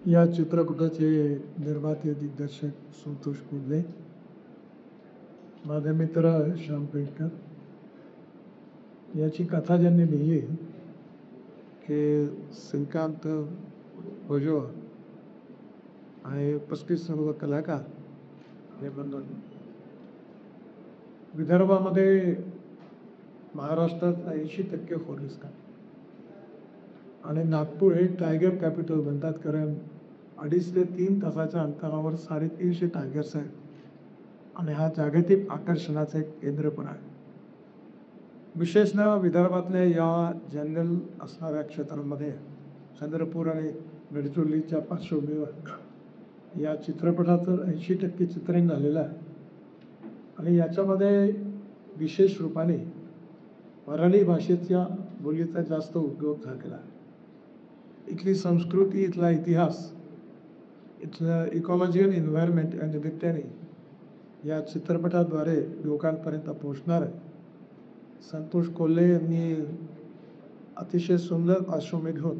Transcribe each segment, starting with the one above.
या चित्रपटाचे निर्माते दिग्दर्शक संतोष कोल्हे, माझे मित्र श्याम पेडकर. याची कथा ज्यांनी लिहिली की श्रीकांत भोजवा आणि 35 सर्व कलाकार हे बंधून विदर्भामध्ये महाराष्ट्रात 80% फॉरेस्ट आहे आणि नागपूर हे टायगर कॅपिटल म्हणतात, कारण 2.5 ते 3 तासाच्या अंतरावर 350 टायगर्स आहेत आणि हा जागतिक आकर्षणाचं एक केंद्र पण आहे. विशेषतः विदर्भातल्या या जंगल असणाऱ्या क्षेत्रांमध्ये चंद्रपूर आणि गडचिरोलीच्या पार्श्वभूमीवर या चित्रपटाचं 80% चित्रण झालेलं आहे आणि याच्यामध्ये विशेष रूपाने वऱ्हाडी भाषेच्या बोलीचा जास्त उपयोग झालेला आहे. इथली संस्कृती, इथला इतिहास, इथलं इकॉलॉजिकल एन्व्हायरमेंट या निमित्ताने या चित्रपटाद्वारे लोकांपर्यंत पोहोचणार आहे. संतोष कोल्हे यांनी अतिशय सुंदर पार्श्वभूमी घेऊन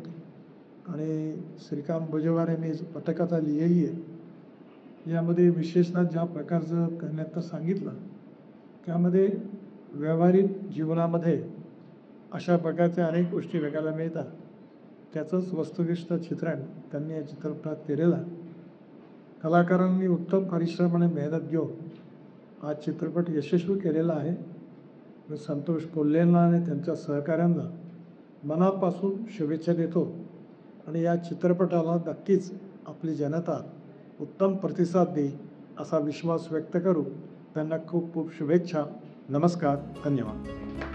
आणि श्रीकांत भोजवार यांनी पटकथा लिहिली आहे. यामध्ये विशेषतः ज्या प्रकारचं करण्यात सांगितलं त्यामध्ये व्यावहारिक जीवनामध्ये अशा प्रकारच्या अनेक गोष्टी बघायला मिळतात. त्याचंच वस्तुनिष्ठ चित्रण त्यांनी या चित्रपटात केलेलं आहे. कलाकारांनी उत्तम परिश्रम आणि मेहनत घेऊन हा चित्रपट यशस्वी केलेला आहे. मी संतोष कोल्हेंना आणि त्यांच्या सहकाऱ्यांना मनापासून शुभेच्छा देतो आणि या चित्रपटाला नक्कीच आपली जनता उत्तम प्रतिसाद देईल असा विश्वास व्यक्त करू. त्यांना खूप खूप शुभेच्छा. नमस्कार. धन्यवाद.